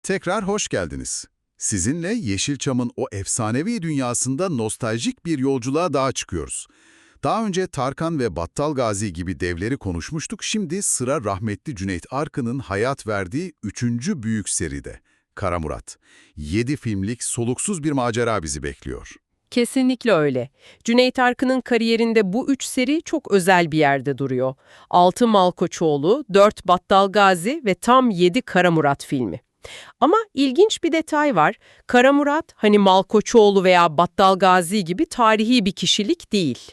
Tekrar hoş geldiniz. Sizinle Yeşilçam'ın o efsanevi dünyasında nostaljik bir yolculuğa daha çıkıyoruz. Daha önce Tarkan ve Battal Gazi gibi devleri konuşmuştuk, şimdi sıra rahmetli Cüneyt Arkın'ın hayat verdiği 3. büyük seride, Kara Murat. 7 filmlik soluksuz bir macera bizi bekliyor. Kesinlikle öyle. Cüneyt Arkın'ın kariyerinde bu 3 seri çok özel bir yerde duruyor. 6 Malkoçoğlu, 4 Battal Gazi ve tam 7 Kara Murat filmi. Ama ilginç bir detay var. Kara Murat, hani Malkoçoğlu veya Battal Gazi gibi tarihi bir kişilik değil.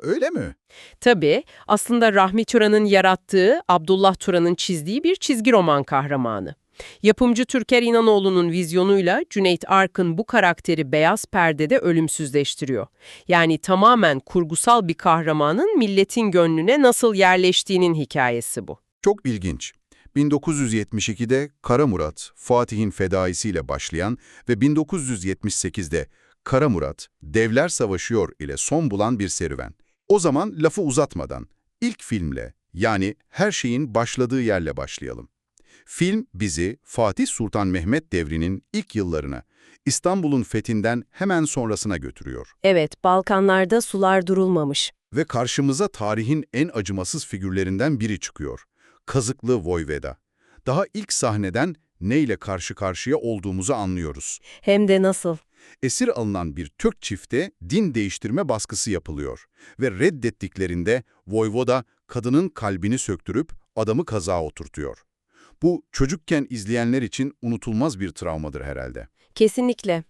Öyle mi? Tabii, aslında Rahmi Turan'ın yarattığı, Abdullah Turan'ın çizdiği bir çizgi roman kahramanı. Yapımcı Türker İnanoğlu'nun vizyonuyla Cüneyt Arkın bu karakteri beyaz perdede ölümsüzleştiriyor. Yani tamamen kurgusal bir kahramanın milletin gönlüne nasıl yerleştiğinin hikayesi bu. Çok ilginç. 1972'de Kara Murat, Fatih'in fedaisiyle başlayan ve 1978'de Kara Murat, Devler Savaşıyor ile son bulan bir serüven. O zaman lafı uzatmadan, ilk filmle, yani her şeyin başladığı yerle başlayalım. Film bizi Fatih Sultan Mehmet devrinin ilk yıllarına, İstanbul'un fethinden hemen sonrasına götürüyor. Evet, Balkanlarda sular durulmamış. Ve karşımıza tarihin en acımasız figürlerinden biri çıkıyor. Kazıklı Voyveda. Daha ilk sahneden neyle karşı karşıya olduğumuzu anlıyoruz. Hem de nasıl? Esir alınan bir Türk çifte din değiştirme baskısı yapılıyor. Ve reddettiklerinde Voyvoda kadının kalbini söktürüp adamı kazağa oturtuyor. Bu çocukken izleyenler için unutulmaz bir travmadır herhalde. Kesinlikle.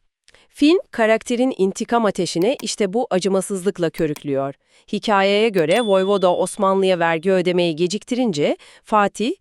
Film, karakterin intikam ateşini işte bu acımasızlıkla körüklüyor. Hikayeye göre Voyvoda Osmanlı'ya vergi ödemeyi geciktirince Fatih,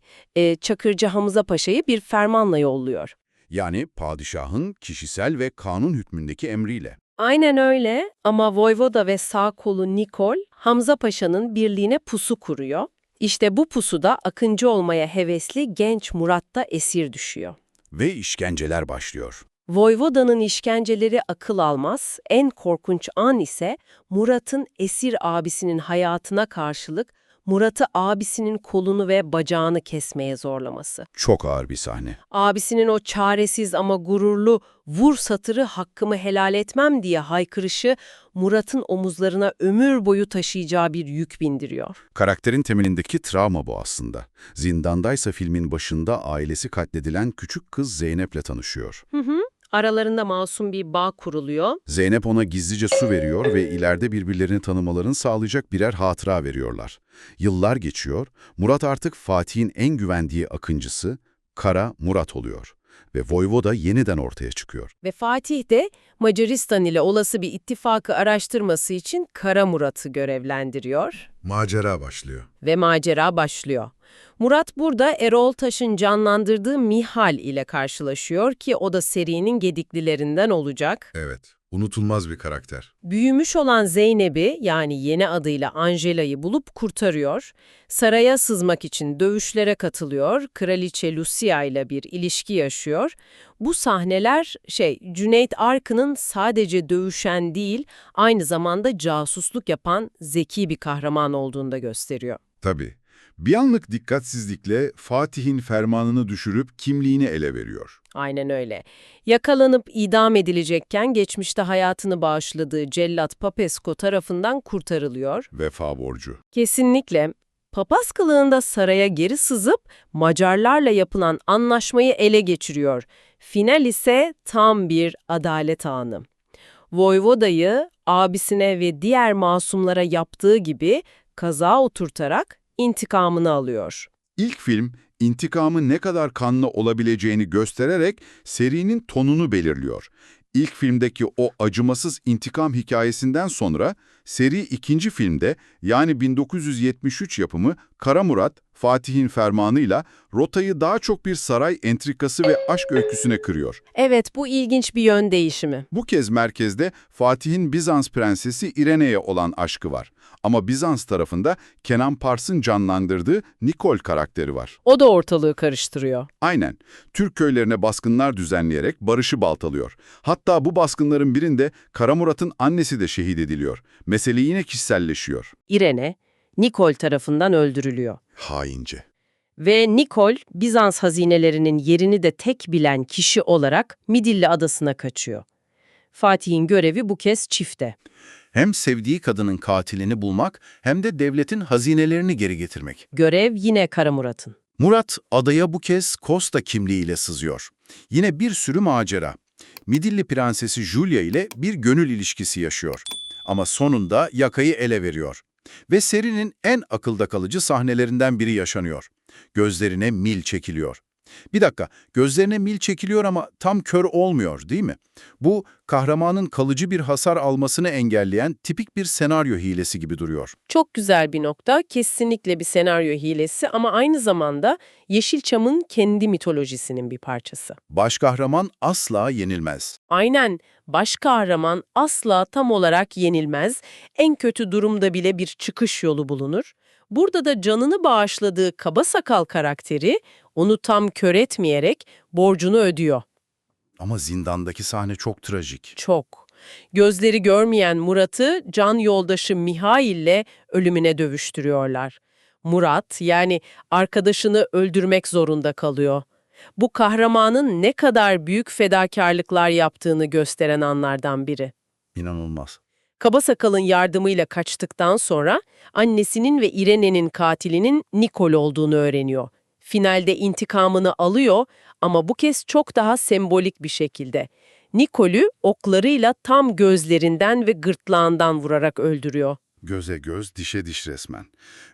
Çakırcı Hamza Paşa'yı bir fermanla yolluyor. Yani padişahın kişisel ve kanun hükmündeki emriyle. Aynen öyle ama Voyvoda ve sağ kolu Nikol, Hamza Paşa'nın birliğine pusu kuruyor. İşte bu pusuda akıncı olmaya hevesli genç Murat da esir düşüyor. Ve işkenceler başlıyor. Voyvoda'nın işkenceleri akıl almaz, en korkunç an ise Murat'ın esir abisinin hayatına karşılık Murat'ı abisinin kolunu ve bacağını kesmeye zorlaması. Çok ağır bir sahne. Abisinin o çaresiz ama gururlu "vur satırı hakkımı helal etmem" diye haykırışı Murat'ın omuzlarına ömür boyu taşıyacağı bir yük bindiriyor. Karakterin temelindeki travma bu aslında. Zindandaysa filmin başında ailesi katledilen küçük kız Zeynep'le tanışıyor. Aralarında masum bir bağ kuruluyor. Zeynep ona gizlice su veriyor ve ileride birbirlerini tanımalarını sağlayacak birer hatıra veriyorlar. Yıllar geçiyor, Murat artık Fatih'in en güvendiği akıncısı, Kara Murat oluyor. Ve Voyvoda yeniden ortaya çıkıyor. Ve Fatih de Macaristan ile olası bir ittifakı araştırması için Kara Murat'ı görevlendiriyor Macera başlıyor. ve macera başlıyor. Murat burada Erol Taş'ın canlandırdığı Mihal ile karşılaşıyor ki o da serinin gediklilerinden olacak. Evet, unutulmaz bir karakter. Büyümüş olan Zeynep'i, yani yeni adıyla Angela'yı bulup kurtarıyor. Saraya sızmak için dövüşlere katılıyor. Kraliçe Lucia ile bir ilişki yaşıyor. Bu sahneler Cüneyt Arkın'ın sadece dövüşen değil, aynı zamanda casusluk yapan zeki bir kahraman olduğunu da gösteriyor. Tabii. Bir anlık dikkatsizlikle Fatih'in fermanını düşürüp kimliğini ele veriyor. Aynen öyle. Yakalanıp idam edilecekken geçmişte hayatını bağışladığı cellat Papesco tarafından kurtarılıyor. Vefa borcu. Kesinlikle. Papaz kılığında saraya geri sızıp Macarlarla yapılan anlaşmayı ele geçiriyor. Final ise tam bir adalet anı. Voyvoda'yı abisine ve diğer masumlara yaptığı gibi kazağa oturtarak intikamını alıyor. İlk film, intikamın ne kadar kanlı olabileceğini göstererek serinin tonunu belirliyor. İlk filmdeki o acımasız intikam hikayesinden sonra seri ikinci filmde, yani 1973 yapımı Kara Murat, Fatih'in fermanıyla rotayı daha çok bir saray entrikası ve aşk öyküsüne kırıyor. Evet, bu ilginç bir yön değişimi. Bu kez merkezde Fatih'in Bizans prensesi İrene'ye olan aşkı var. Ama Bizans tarafında Kenan Pars'ın canlandırdığı Nikol karakteri var. O da ortalığı karıştırıyor. Aynen. Türk köylerine baskınlar düzenleyerek barışı baltalıyor. Hatta bu baskınların birinde Kara Murat'ın annesi de şehit ediliyor. Mesele yine kişiselleşiyor. İrene, Nikol tarafından öldürülüyor. Haince. Ve Nikol, Bizans hazinelerinin yerini de tek bilen kişi olarak Midilli Adası'na kaçıyor. Fatih'in görevi bu kez çifte. Hem sevdiği kadının katilini bulmak hem de devletin hazinelerini geri getirmek. Görev yine Kara Murat'ın. Murat adaya bu kez Costa kimliğiyle sızıyor. Yine bir sürü macera. Midilli Prensesi Julia ile bir gönül ilişkisi yaşıyor. Ama sonunda yakayı ele veriyor. Ve serinin en akılda kalıcı sahnelerinden biri yaşanıyor. Gözlerine mil çekiliyor. Bir dakika, gözlerine mil çekiliyor ama tam kör olmuyor, değil mi? Bu, kahramanın kalıcı bir hasar almasını engelleyen tipik bir senaryo hilesi gibi duruyor. Çok güzel bir nokta, kesinlikle bir senaryo hilesi ama aynı zamanda Yeşilçam'ın kendi mitolojisinin bir parçası. Baş kahraman asla yenilmez. Aynen, baş kahraman asla tam olarak yenilmez, en kötü durumda bile bir çıkış yolu bulunur. Burada da canını bağışladığı kaba sakal karakteri onu tam kör etmeyerek borcunu ödüyor. Ama zindandaki sahne çok trajik. Çok. Gözleri görmeyen Murat'ı can yoldaşı Mihail'le ölümüne dövüştürüyorlar. Murat yani arkadaşını öldürmek zorunda kalıyor. Bu kahramanın ne kadar büyük fedakarlıklar yaptığını gösteren anlardan biri. İnanılmaz. Kabasakal'ın yardımıyla kaçtıktan sonra annesinin ve İrene'nin katilinin Nikol olduğunu öğreniyor. Finalde intikamını alıyor ama bu kez çok daha sembolik bir şekilde. Nikol'ü oklarıyla tam gözlerinden ve gırtlağından vurarak öldürüyor. Göze göz, dişe diş resmen.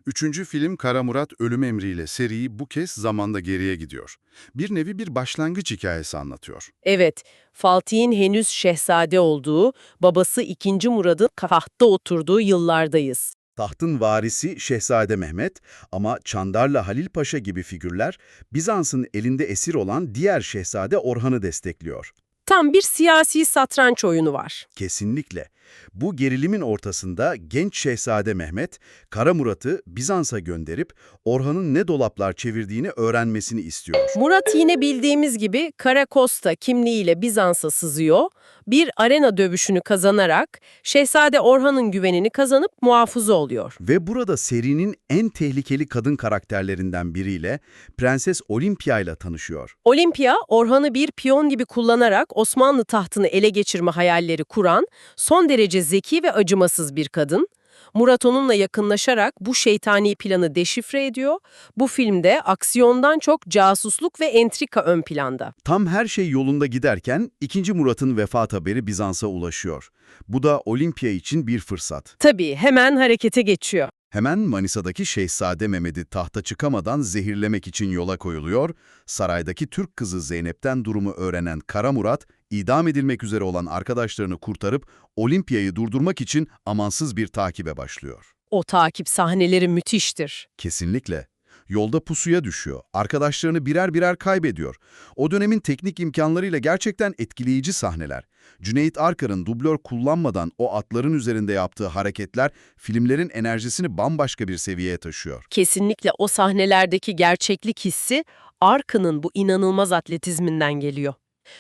Üçüncü film Kara Murat ölüm emriyle seriyi bu kez zamanda geriye gidiyor. Bir nevi bir başlangıç hikayesi anlatıyor. Evet, Fatih'in henüz şehzade olduğu, babası 2. Murad'ın tahtta oturduğu yıllardayız. Tahtın varisi Şehzade Mehmet ama Çandarlı Halil Paşa gibi figürler Bizans'ın elinde esir olan diğer Şehzade Orhan'ı destekliyor. Tam bir siyasi satranç oyunu var. Kesinlikle. Bu gerilimin ortasında genç Şehzade Mehmet, Kara Murat'ı Bizans'a gönderip Orhan'ın ne dolaplar çevirdiğini öğrenmesini istiyor. Murat yine bildiğimiz gibi Kara Costa kimliğiyle Bizans'a sızıyor, bir arena dövüşünü kazanarak Şehzade Orhan'ın güvenini kazanıp muhafızı oluyor. Ve burada serinin en tehlikeli kadın karakterlerinden biriyle Prenses Olimpia ile tanışıyor. Olimpia, Orhan'ı bir piyon gibi kullanarak Osmanlı tahtını ele geçirme hayalleri kuran, son derece zeki ve acımasız bir kadın. Murat onunla yakınlaşarak bu şeytani planı deşifre ediyor. Bu filmde aksiyondan çok casusluk ve entrika ön planda. Tam her şey yolunda giderken 2. Murat'ın vefat haberi Bizans'a ulaşıyor. Bu da Olimpia için bir fırsat. Tabii hemen harekete geçiyor. Hemen Manisa'daki Şehzade Mehmet'i tahta çıkamadan zehirlemek için yola koyuluyor. Saraydaki Türk kızı Zeynep'ten durumu öğrenen Kara Murat, idam edilmek üzere olan arkadaşlarını kurtarıp Olimpia'yı durdurmak için amansız bir takibe başlıyor. O takip sahneleri müthiştir. Kesinlikle. Yolda pusuya düşüyor. Arkadaşlarını birer birer kaybediyor. O dönemin teknik imkanlarıyla gerçekten etkileyici sahneler. Cüneyt Arkar'ın dublör kullanmadan o atların üzerinde yaptığı hareketler filmlerin enerjisini bambaşka bir seviyeye taşıyor. Kesinlikle o sahnelerdeki gerçeklik hissi Arkın'ın bu inanılmaz atletizminden geliyor.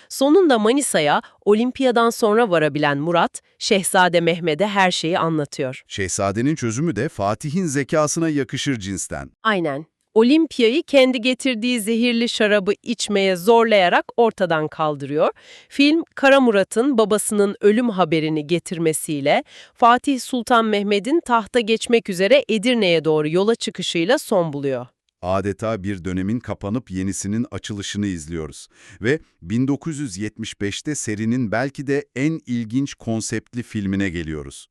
Sonunda Manisa'ya Olimpiya'dan sonra varabilen Murat, Şehzade Mehmet'e her şeyi anlatıyor. Şehzadenin çözümü de Fatih'in zekasına yakışır cinsten. Aynen. Olimpiya'yı kendi getirdiği zehirli şarabı içmeye zorlayarak ortadan kaldırıyor. Film, Kara Murat'ın babasının ölüm haberini getirmesiyle Fatih Sultan Mehmet'in tahta geçmek üzere Edirne'ye doğru yola çıkışıyla son buluyor. Adeta bir dönemin kapanıp yenisinin açılışını izliyoruz. Ve 1975'te serinin belki de en ilginç konseptli filmine geliyoruz.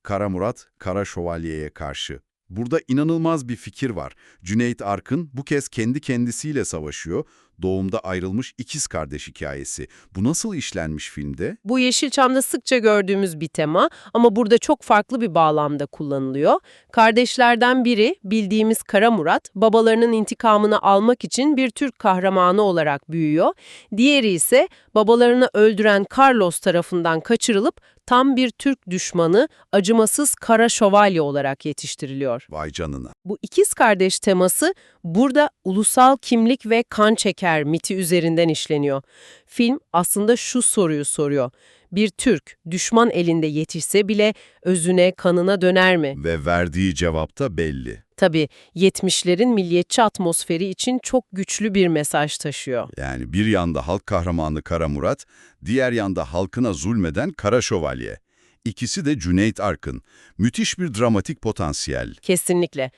Kara Murat, Kara Şövalye'ye karşı. Burada inanılmaz bir fikir var. Cüneyt Arkın bu kez kendi kendisiyle savaşıyor. Doğumda ayrılmış ikiz kardeş hikayesi. Bu nasıl işlenmiş filmde? Bu Yeşilçam'da sıkça gördüğümüz bir tema ama burada çok farklı bir bağlamda kullanılıyor. Kardeşlerden biri, bildiğimiz Kara Murat, babalarının intikamını almak için bir Türk kahramanı olarak büyüyor. Diğeri ise babalarını öldüren Carlos tarafından kaçırılıp tam bir Türk düşmanı, acımasız Kara Şövalye olarak yetiştiriliyor. Vay canına. Bu ikiz kardeş teması burada ulusal kimlik ve kan çeker miti üzerinden işleniyor. Film aslında şu soruyu soruyor. Bir Türk, düşman elinde yetişse bile özüne, kanına döner mi? Ve verdiği cevap da belli. Tabii 70'lerin milliyetçi atmosferi için çok güçlü bir mesaj taşıyor. Yani bir yanda halk kahramanı Kara Murat, diğer yanda halkına zulmeden Kara Şövalye. İkisi de Cüneyt Arkın. Müthiş bir dramatik potansiyel. Kesinlikle.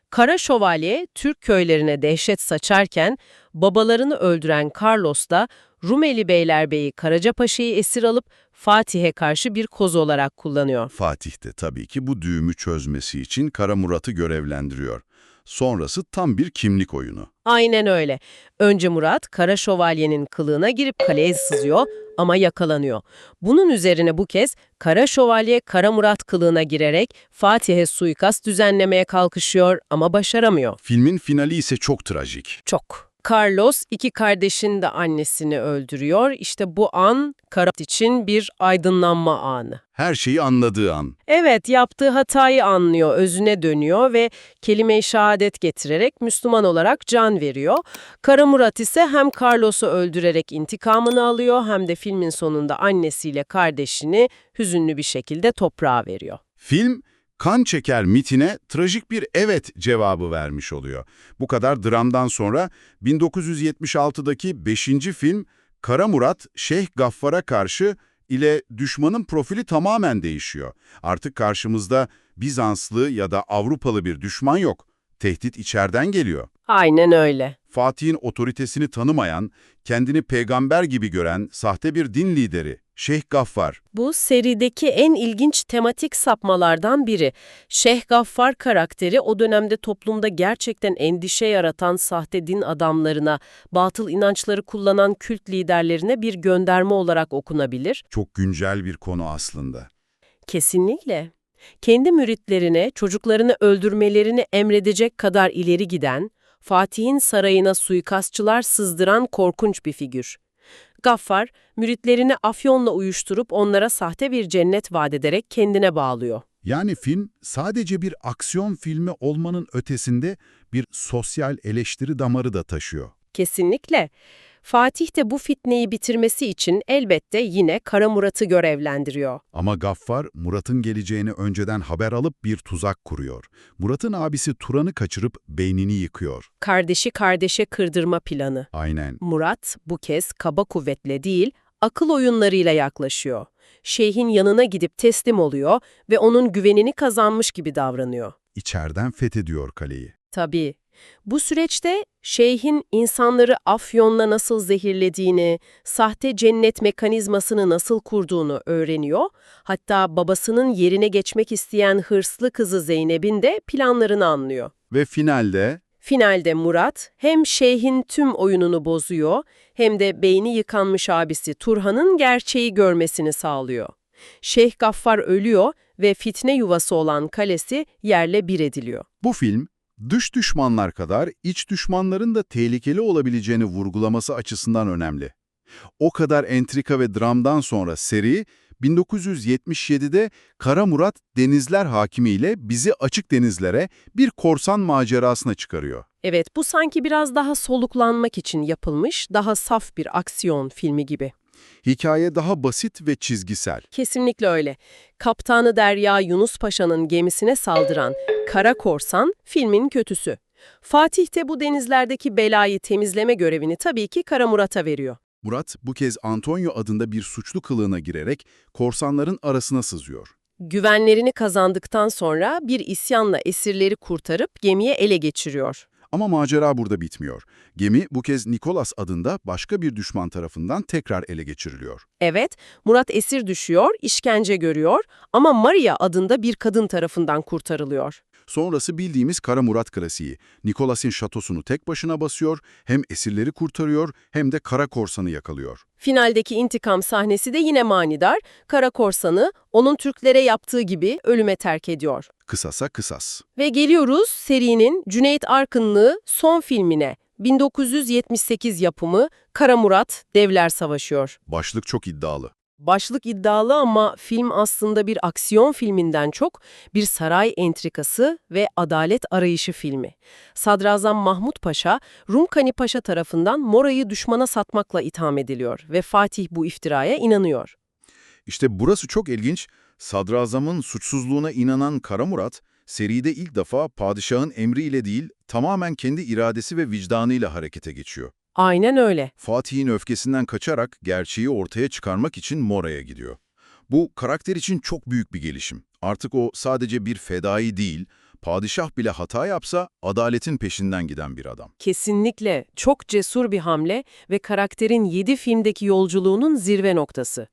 Kara Şövalye, Türk köylerine dehşet saçarken babalarını öldüren Carlos da Rumeli Beylerbeyi Karacapaşa'yı esir alıp Fatih'e karşı bir koz olarak kullanıyor. Fatih de tabii ki bu düğümü çözmesi için Kara Murat'ı görevlendiriyor. Sonrası tam bir kimlik oyunu. Aynen öyle. Önce Murat, Kara Şövalye'nin kılığına girip kaleye sızıyor ama yakalanıyor. Bunun üzerine bu kez Kara Şövalye, Kara Murat kılığına girerek Fatih'e suikast düzenlemeye kalkışıyor ama başaramıyor. Filmin finali ise çok trajik. Çok. Carlos iki kardeşin de annesini öldürüyor. İşte bu an Karat için bir aydınlanma anı. Her şeyi anladığı an. Evet, yaptığı hatayı anlıyor, özüne dönüyor ve kelime-i şehadet getirerek Müslüman olarak can veriyor. Kara Murat ise hem Carlos'u öldürerek intikamını alıyor hem de filmin sonunda annesiyle kardeşini hüzünlü bir şekilde toprağa veriyor. Film, kan çeker mitine trajik bir evet cevabı vermiş oluyor. Bu kadar dramdan sonra 1976'daki 5. film Kara Murat, Şeyh Gaffar'a karşı ile düşmanın profili tamamen değişiyor. Artık karşımızda Bizanslı ya da Avrupalı bir düşman yok. Tehdit içeriden geliyor. Aynen öyle. Fatih'in otoritesini tanımayan, kendini peygamber gibi gören sahte bir din lideri Şeyh Gaffar. Bu serideki en ilginç tematik sapmalardan biri. Şeyh Gaffar karakteri o dönemde toplumda gerçekten endişe yaratan sahte din adamlarına, batıl inançları kullanan kült liderlerine bir gönderme olarak okunabilir. Çok güncel bir konu aslında. Kesinlikle. Kendi müritlerine çocuklarını öldürmelerini emredecek kadar ileri giden, Fatih'in sarayına suikastçılar sızdıran korkunç bir figür. Gaffar, müritlerini afyonla uyuşturup onlara sahte bir cennet vaat ederek kendine bağlıyor. Yani film sadece bir aksiyon filmi olmanın ötesinde bir sosyal eleştiri damarı da taşıyor. Kesinlikle. Fatih de bu fitneyi bitirmesi için elbette yine Kara Murat'ı görevlendiriyor. Ama Gaffar, Murat'ın geleceğini önceden haber alıp bir tuzak kuruyor. Murat'ın abisi Turan'ı kaçırıp beynini yıkıyor. Kardeşi kardeşe kırdırma planı. Aynen. Murat bu kez kaba kuvvetle değil, akıl oyunlarıyla yaklaşıyor. Şeyhin yanına gidip teslim oluyor ve onun güvenini kazanmış gibi davranıyor. İçeriden fethediyor kaleyi. Tabii. Bu süreçte şeyhin insanları afyonla nasıl zehirlediğini, sahte cennet mekanizmasını nasıl kurduğunu öğreniyor. Hatta babasının yerine geçmek isteyen hırslı kızı Zeynep'in de planlarını anlıyor. Ve finalde Murat hem şeyhin tüm oyununu bozuyor hem de beyni yıkanmış abisi Turhan'ın gerçeği görmesini sağlıyor. Şeyh Gaffar ölüyor ve fitne yuvası olan kalesi yerle bir ediliyor. bu film, dış düşmanlar kadar iç düşmanların da tehlikeli olabileceğini vurgulaması açısından önemli. O kadar entrika ve dramdan sonra seri, 1977'de Kara Murat Denizler Hakimi ile bizi açık denizlere bir korsan macerasına çıkarıyor. Evet, bu sanki biraz daha soluklanmak için yapılmış, daha saf bir aksiyon filmi gibi. Hikaye daha basit ve çizgisel. Kesinlikle öyle. Kaptanı Derya Yunus Paşa'nın gemisine saldıran Kara Korsan filmin kötüsü. Fatih de bu denizlerdeki belayı temizleme görevini tabii ki Kara Murat'a veriyor. Murat bu kez Antonio adında bir suçlu kılığına girerek korsanların arasına sızıyor. Güvenlerini kazandıktan sonra bir isyanla esirleri kurtarıp gemiye ele geçiriyor. Ama macera burada bitmiyor. Gemi bu kez Nikolas adında başka bir düşman tarafından tekrar ele geçiriliyor. Evet, Murat esir düşüyor, işkence görüyor ama Maria adında bir kadın tarafından kurtarılıyor. Sonrası bildiğimiz Kara Murat klasiği. Nikolas'ın şatosunu tek başına basıyor, hem esirleri kurtarıyor hem de Kara Korsan'ı yakalıyor. Finaldeki intikam sahnesi de yine manidar. Kara Korsan'ı onun Türklere yaptığı gibi ölüme terk ediyor. Kısasa kısas. Ve geliyoruz serinin Cüneyt Arkınlı son filmine. 1978 yapımı Kara Murat, Devler Savaşıyor. Başlık çok iddialı. Başlık iddialı ama film aslında bir aksiyon filminden çok bir saray entrikası ve adalet arayışı filmi. Sadrazam Mahmut Paşa, Rumkani Paşa tarafından Mora'yı düşmana satmakla itham ediliyor ve Fatih bu iftiraya inanıyor. İşte burası çok ilginç. Sadrazamın suçsuzluğuna inanan Kara Murat, seride ilk defa padişahın emriyle değil, tamamen kendi iradesi ve vicdanıyla harekete geçiyor. Aynen öyle. Fatih'in öfkesinden kaçarak gerçeği ortaya çıkarmak için Mora'ya gidiyor. Bu karakter için çok büyük bir gelişim. Artık o sadece bir fedai değil, padişah bile hata yapsa adaletin peşinden giden bir adam. Kesinlikle çok cesur bir hamle ve karakterin 7 filmdeki yolculuğunun zirve noktası.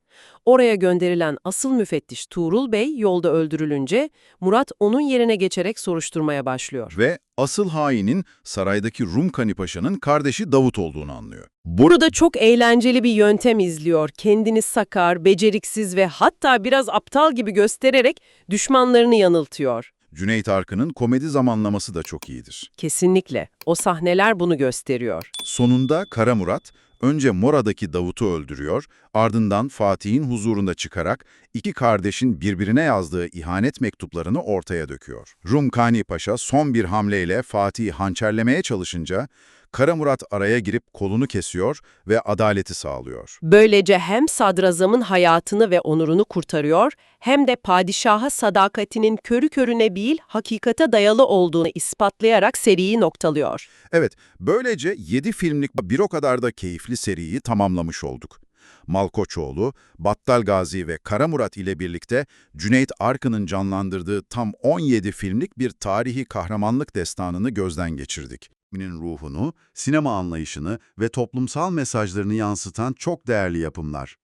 Oraya gönderilen asıl müfettiş Tuğrul Bey yolda öldürülünce Murat onun yerine geçerek soruşturmaya başlıyor. Ve asıl hainin saraydaki Rumkani Paşa'nın kardeşi Davut olduğunu anlıyor. Burada çok eğlenceli bir yöntem izliyor. Kendini sakar, beceriksiz ve hatta biraz aptal gibi göstererek düşmanlarını yanıltıyor. Cüneyt Arkın'ın komedi zamanlaması da çok iyidir. Kesinlikle. O sahneler bunu gösteriyor. Sonunda Kara Murat, önce Mora'daki Davut'u öldürüyor, ardından Fatih'in huzurunda çıkarak iki kardeşin birbirine yazdığı ihanet mektuplarını ortaya döküyor. Rumkani Paşa son bir hamleyle Fatih'i hançerlemeye çalışınca, Kara Murat araya girip kolunu kesiyor ve adaleti sağlıyor. Böylece hem sadrazamın hayatını ve onurunu kurtarıyor, hem de padişaha sadakatinin körü körüne değil, hakikate dayalı olduğunu ispatlayarak seriyi noktalıyor. Evet, böylece 7 filmlik bir o kadar da keyifli seriyi tamamlamış olduk. Malkoçoğlu, Battal Gazi ve Kara Murat ile birlikte Cüneyt Arkın'ın canlandırdığı tam 17 filmlik bir tarihi kahramanlık destanını gözden geçirdik. Filmin ruhunu, sinema anlayışını ve toplumsal mesajlarını yansıtan çok değerli yapımlar.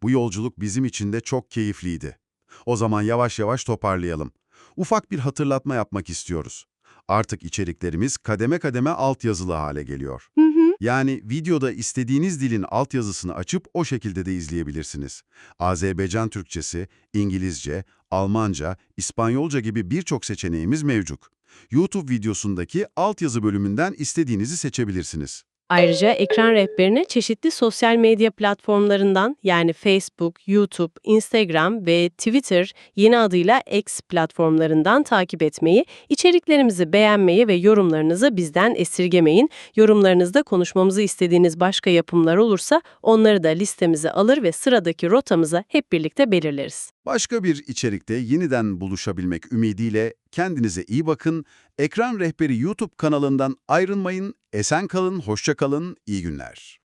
Bu yolculuk bizim için de çok keyifliydi. O zaman yavaş yavaş toparlayalım. Ufak bir hatırlatma yapmak istiyoruz. Artık içeriklerimiz kademe kademe altyazılı hale geliyor. Yani videoda istediğiniz dilin altyazısını açıp o şekilde de izleyebilirsiniz. Azerbaycan Türkçesi, İngilizce, Almanca, İspanyolca gibi birçok seçeneğimiz mevcut. YouTube videosundaki altyazı bölümünden istediğinizi seçebilirsiniz. Ayrıca ekran rehberini çeşitli sosyal medya platformlarından yani Facebook, YouTube, Instagram ve Twitter yeni adıyla X platformlarından takip etmeyi, içeriklerimizi beğenmeyi ve yorumlarınızı bizden esirgemeyin. Yorumlarınızda konuşmamızı istediğiniz başka yapımlar olursa onları da listemize alır ve sıradaki rotamıza hep birlikte belirleriz. Başka bir içerikte yeniden buluşabilmek ümidiyle kendinize iyi bakın. Ekran Rehberi YouTube kanalından ayrılmayın. Esen kalın, hoşça kalın, iyi günler.